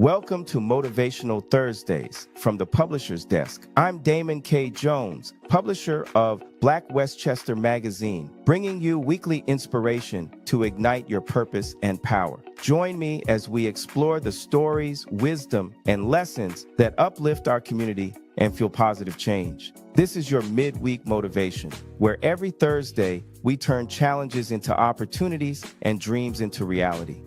Welcome to Motivational Thursdays from the Publisher's Desk. I'm Damon K. Jones, publisher of Black Westchester Magazine, bringing you weekly inspiration to ignite your purpose and power. Join me as we explore the stories, wisdom, and lessons that uplift our community and fuel positive change. This is your midweek motivation, where every Thursday we turn challenges into opportunities and dreams into reality.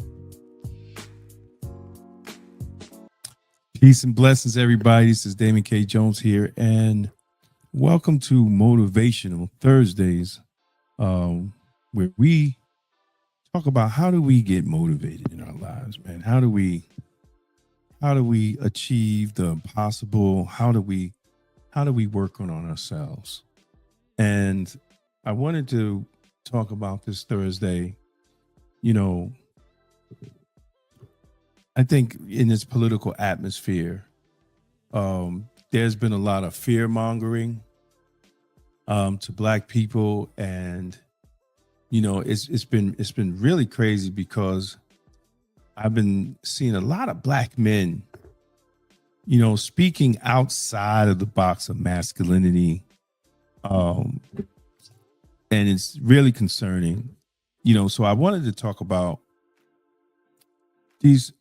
Peace and blessings, everybody. This is Damon K. Jones here, and welcome to Motivational Thursdays, where we talk about how do we get motivated in our lives, man. How do we achieve the impossible? How do we work on ourselves? And I wanted to talk about this Thursday. I think in this political atmosphere, there's been a lot of fear mongering to Black people, and it's been really crazy because I've been seeing a lot of Black men, speaking outside of the box of masculinity, and it's really concerning. So I wanted to talk about these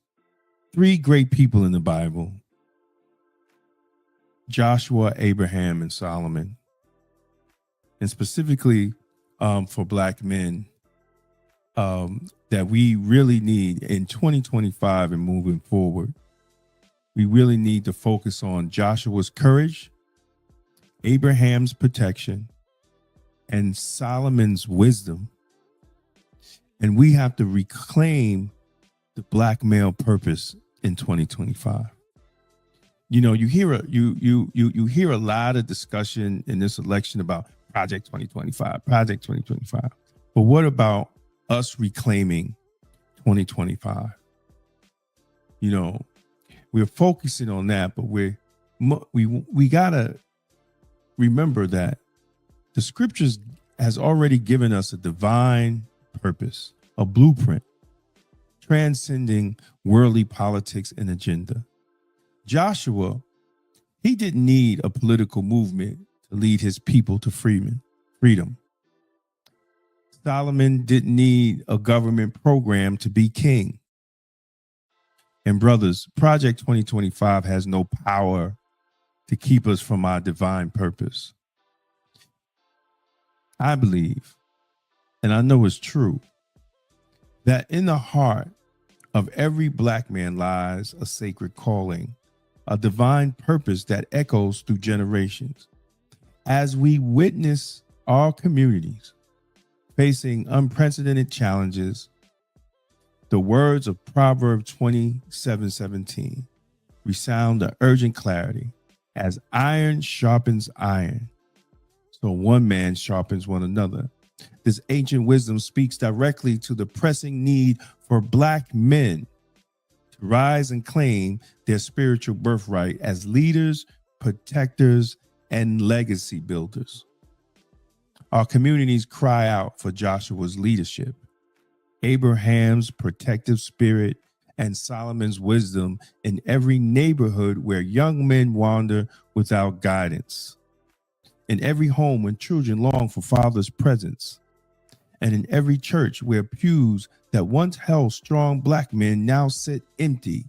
three great people in the Bible: Joshua, Abraham, and Solomon. And specifically for Black men, that we really need in 2025 and moving forward. We really need to focus on Joshua's courage, Abraham's protection, and Solomon's wisdom. And we have to reclaim the Black male purpose in 2025. You hear a lot of discussion in this election about Project 2025. But what about us reclaiming 2025? We're focusing on that, but we gotta remember that the scriptures has already given us a divine purpose, a blueprint, transcending worldly politics and agenda. Joshua, he didn't need a political movement to lead his people to freedom. Solomon didn't need a government program to be king. And brothers, Project 2025 has no power to keep us from our divine purpose. I believe, and I know it's true, that in the heart of every Black man lies a sacred calling, a divine purpose that echoes through generations. As we witness our communities facing unprecedented challenges, the words of Proverbs 27:17 resound the urgent clarity: as iron sharpens iron, so one man sharpens one another. This ancient wisdom speaks directly to the pressing need for Black men to rise and claim their spiritual birthright as leaders, protectors, and legacy builders. Our communities cry out for Joshua's leadership, Abraham's protective spirit, and Solomon's wisdom in every neighborhood where young men wander without guidance, in every home when children long for father's presence, and in every church where pews that once held strong Black men now sit empty.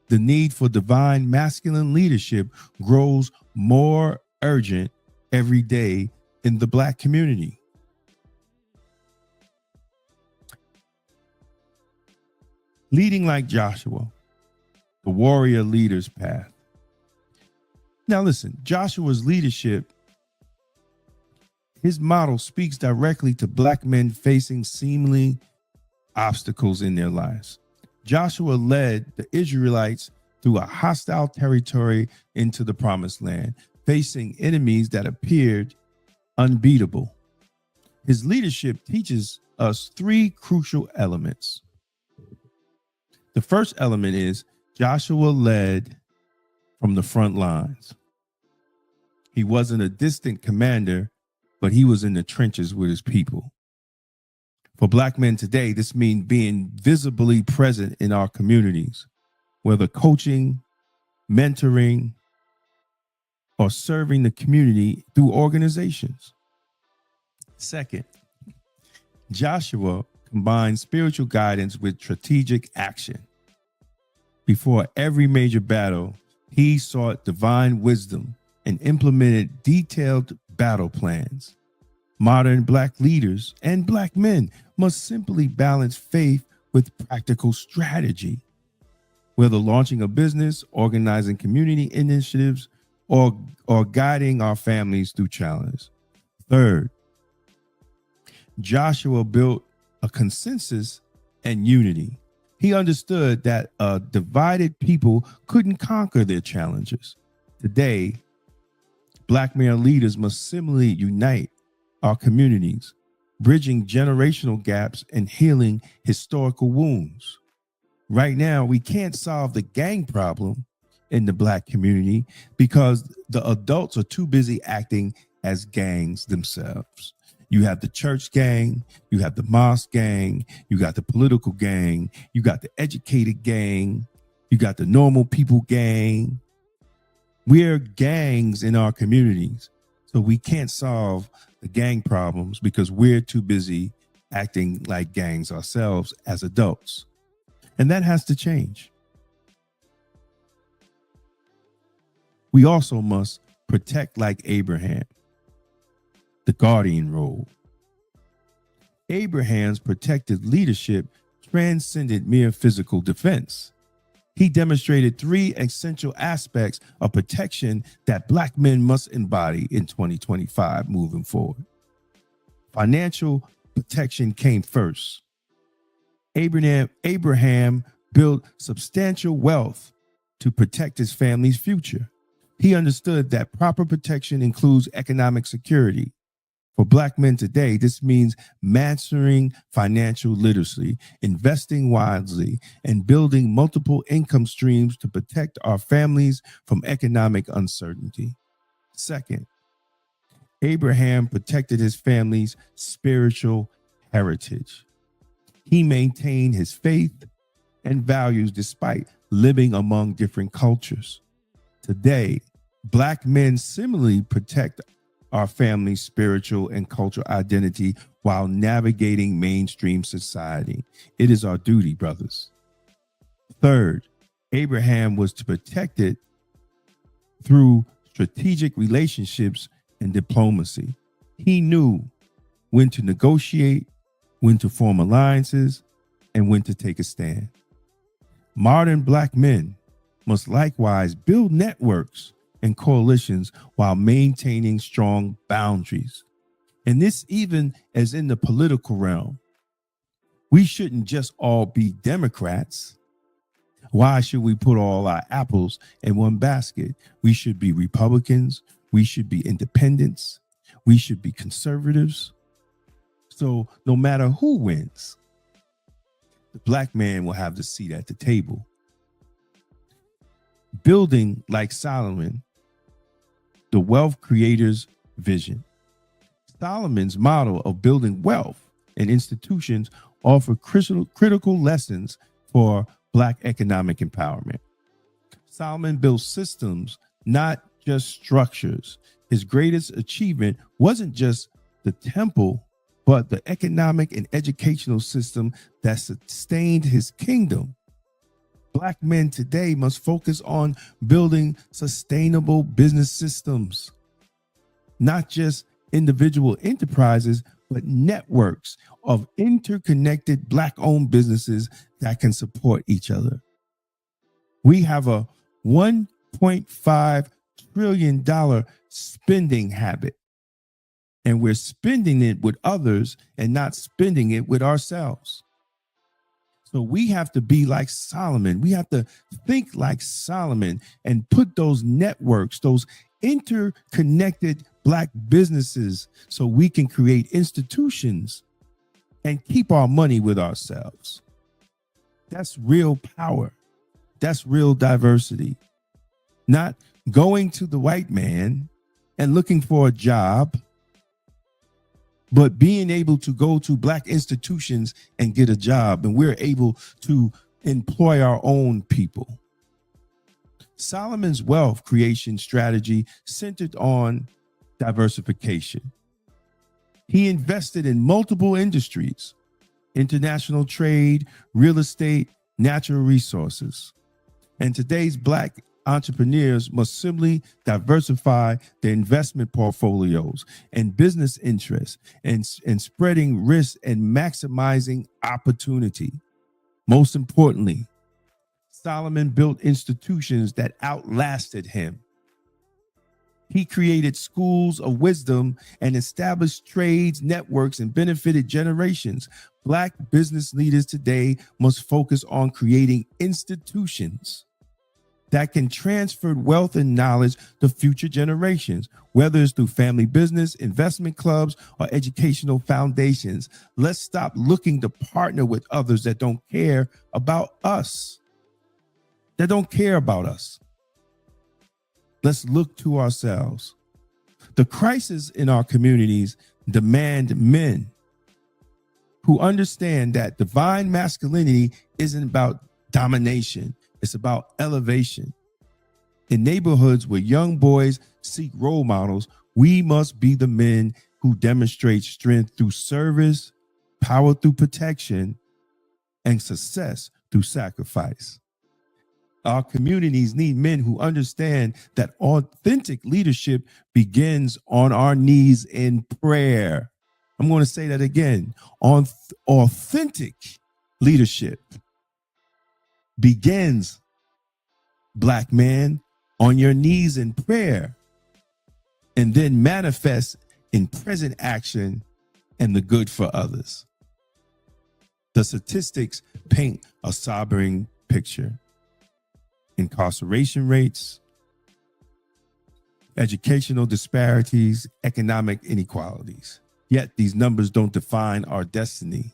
The need for divine masculine leadership grows more urgent every day in the Black community. Leading like Joshua, the warrior leader's path. Now listen, Joshua's leadership, his model speaks directly to Black men facing seemingly obstacles in their lives. Joshua led the Israelites through a hostile territory into the promised land, facing enemies that appeared unbeatable. His leadership teaches us three crucial elements. The first element is Joshua led from the front lines. He wasn't a distant commander, but he was in the trenches with his people. For Black men today, this means being visibly present in our communities, whether coaching, mentoring, or serving the community through organizations. Second, Joshua combined spiritual guidance with strategic action. Before every major battle, he sought divine wisdom and implemented detailed battle plans. Modern Black leaders and Black men must simply balance faith with practical strategy. Whether launching a business, organizing community initiatives, or guiding our families through challenge. Third, Joshua built a consensus and unity. He understood that a divided people couldn't conquer their challenges. Today, Black male leaders must similarly unite our communities, bridging generational gaps and healing historical wounds. Right now, we can't solve the gang problem in the Black community because the adults are too busy acting as gangs themselves. You have the church gang, you have the mosque gang, you got the political gang, you got the educated gang, you got the normal people gang. We're gangs in our communities, so we can't solve the gang problems because we're too busy acting like gangs ourselves as adults. And that has to change. We also must protect like Abraham, the guardian role. Abraham's protective leadership transcended mere physical defense. He demonstrated three essential aspects of protection that Black men must embody in 2025 moving forward. Financial protection came first. Abraham built substantial wealth to protect his family's future. He understood that proper protection includes economic security. For Black men today, this means mastering financial literacy, investing wisely, and building multiple income streams to protect our families from economic uncertainty. Second, Abraham protected his family's spiritual heritage. He maintained his faith and values despite living among different cultures. Today, Black men similarly protect our family's spiritual and cultural identity while navigating mainstream society. It is our duty, brothers. Third, Abraham was to protect it through strategic relationships and diplomacy. He knew when to negotiate, when to form alliances, and when to take a stand. Modern Black men must likewise build networks and coalitions while maintaining strong boundaries. And this even as in the political realm. We shouldn't just all be Democrats. Why should we put all our apples in one basket? We should be Republicans. We should be independents. We should be conservatives. So no matter who wins, the Black man will have the seat at the table. Building like Solomon, the wealth creator's vision. Solomon's model of building wealth and institutions offer critical lessons for Black economic empowerment. Solomon built systems, not just structures. His greatest achievement wasn't just the temple, but the economic and educational system that sustained his kingdom. Black men today must focus on building sustainable business systems, not just individual enterprises, but networks of interconnected Black-owned businesses that can support each other. We have a $1.5 trillion spending habit, and we're spending it with others and not spending it with ourselves. So we have to be like Solomon. We have to think like Solomon and put those networks, those interconnected Black businesses, so we can create institutions and keep our money with ourselves. That's real power. That's real diversity. Not going to the white man and looking for a job, but being able to go to Black institutions and get a job. And we're able to employ our own people. Solomon's wealth creation strategy centered on diversification. He invested in multiple industries: international trade, real estate, natural resources. And today's Black entrepreneurs must simply diversify their investment portfolios and business interests and spreading risk and maximizing opportunity. Most importantly, Solomon built institutions that outlasted him. He created schools of wisdom and established trades, networks, and benefited generations. Black business leaders today must focus on creating institutions that can transfer wealth and knowledge to future generations, whether it's through family business, investment clubs, or educational foundations. Let's stop looking to partner with others that don't care about us. Let's look to ourselves. The crisis in our communities demand men who understand that divine masculinity isn't about domination. It's about elevation. In neighborhoods where young boys seek role models, we must be the men who demonstrate strength through service, power through protection, and success through sacrifice. Our communities need men who understand that authentic leadership begins on our knees in prayer. I'm going to say that again. Authentic leadership begins, Black man, on your knees in prayer, and then manifests in present action and the good for others. The statistics paint a sobering picture. Incarceration rates, educational disparities, economic inequalities. Yet these numbers don't define our destiny.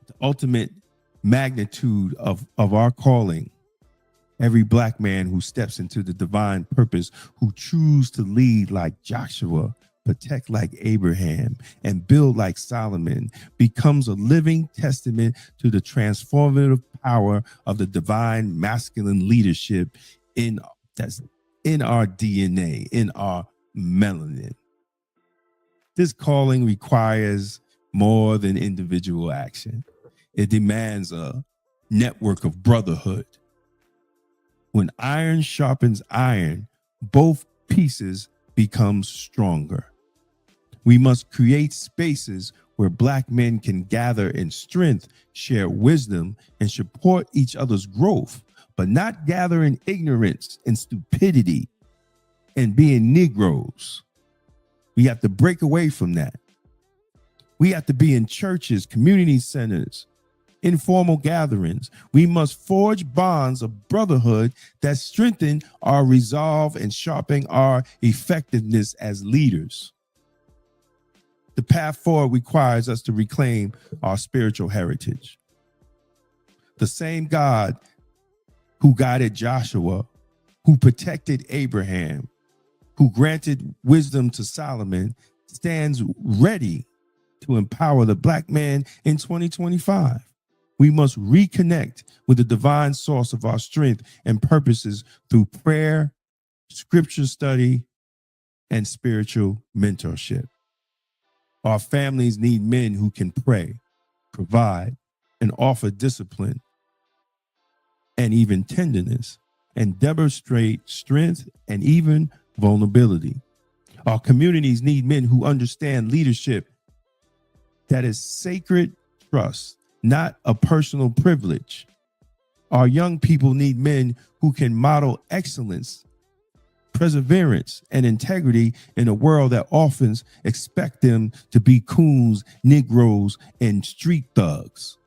The ultimate magnitude of our calling, every Black man who steps into the divine purpose, who chooses to lead like Joshua, protect like Abraham, and build like Solomon, becomes a living testament to the transformative power of the divine masculine leadership that's in our DNA, in our melanin. This calling requires more than individual action. It demands a network of brotherhood. When iron sharpens iron, both pieces become stronger. We must create spaces where Black men can gather in strength, share wisdom, and support each other's growth, but not gather in ignorance and stupidity and being Negroes. We have to break away from that. We have to be in churches, community centers, informal gatherings. We must forge bonds of brotherhood that strengthen our resolve and sharpen our effectiveness as leaders. The path forward requires us to reclaim our spiritual heritage. The same God who guided Joshua, who protected Abraham, who granted wisdom to Solomon, stands ready to empower the Black man in 2025. We must reconnect with the divine source of our strength and purposes through prayer, scripture study, and spiritual mentorship. Our families need men who can pray, provide, and offer discipline and even tenderness, and demonstrate strength and even vulnerability. Our communities need men who understand leadership that is sacred trust, not a personal privilege. Our young people need men who can model excellence, perseverance, and integrity in a world that often expects them to be coons, Negroes, and street thugs.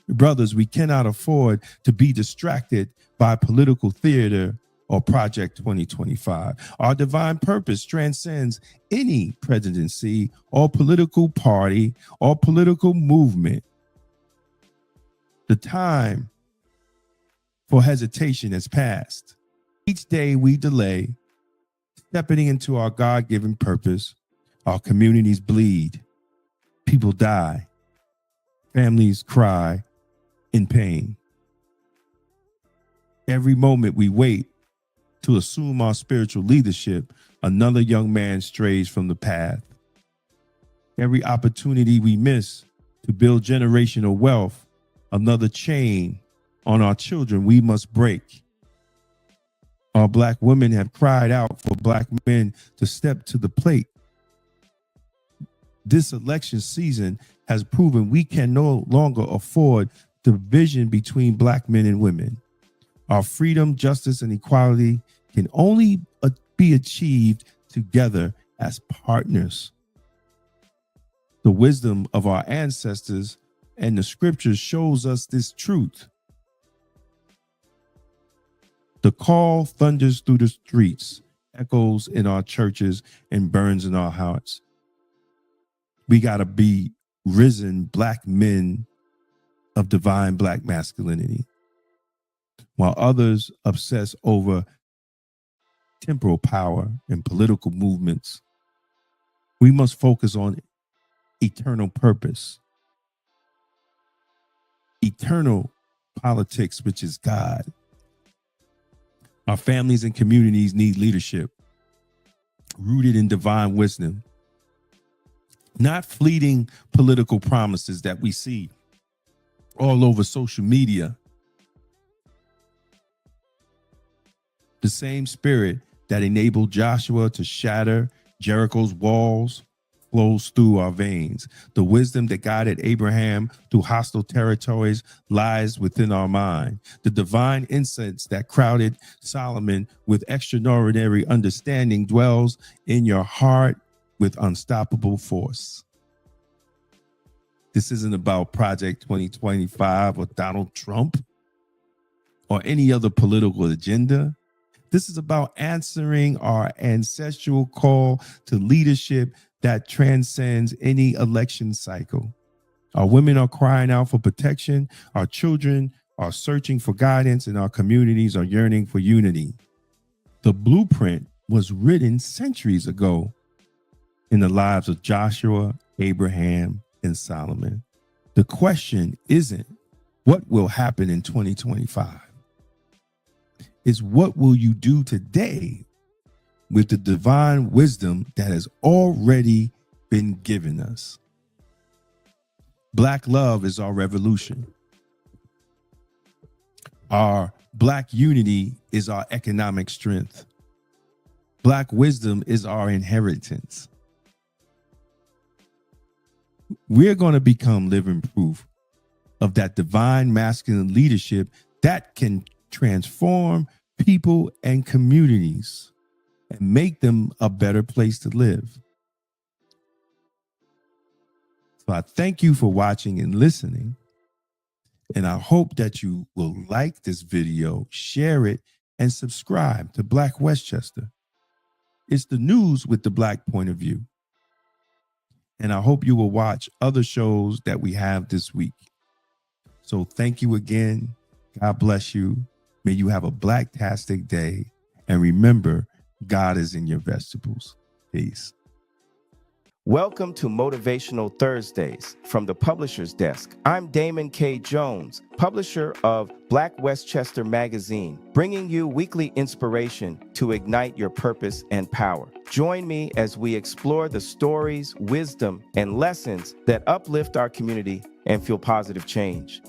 Brothers, we cannot afford to be distracted by political theater or Project 2025. Our divine purpose transcends any presidency or political party or political movement. The time for hesitation has passed. Each day we delay stepping into our God-given purpose, our communities bleed, people die, families cry in pain. Every moment we wait to assume our spiritual leadership, another young man strays from the path. Every opportunity we miss to build generational wealth, another chain on our children we must break. Our Black women have cried out for Black men to step to the plate. This election season has proven we can no longer afford division between Black men and women. Our freedom, justice, and equality can only be achieved together as partners. The wisdom of our ancestors and the scriptures shows us this truth. The call thunders through the streets, echoes in our churches, and burns in our hearts. We got to be risen Black men of divine Black masculinity. While others obsess over temporal power and political movements, we must focus on eternal purpose, eternal politics, which is God. Our families and communities need leadership rooted in divine wisdom, not fleeting political promises that we see all over social media. The same spirit that enabled Joshua to shatter Jericho's walls flows through our veins. The wisdom that guided Abraham through hostile territories lies within our mind. The divine insights that crowded Solomon with extraordinary understanding dwells in your heart with unstoppable force. This isn't about Project 2025 or Donald Trump or any other political agenda. This is about answering our ancestral call to leadership that transcends any election cycle. Our women are crying out for protection. Our children are searching for guidance, and our communities are yearning for unity. The blueprint was written centuries ago in the lives of Joshua, Abraham, and Solomon. The question isn't what will happen in 2025. Is what will you do today with the divine wisdom that has already been given us? Black love is our revolution. Our Black unity is our economic strength. Black wisdom is our inheritance. We're going to become living proof of that divine masculine leadership that can transform people and communities and make them a better place to live. So I thank you for watching and listening. And I hope that you will like this video, share it, and subscribe to Black Westchester. It's the news with the Black point of view. And I hope you will watch other shows that we have this week. So thank you again. God bless you. May you have a Blacktastic day. And remember, God is in your vegetables. Peace. Welcome to Motivational Thursdays from the Publisher's Desk. I'm Damon K. Jones, publisher of Black Westchester Magazine, bringing you weekly inspiration to ignite your purpose and power. Join me as we explore the stories, wisdom, and lessons that uplift our community and fuel positive change.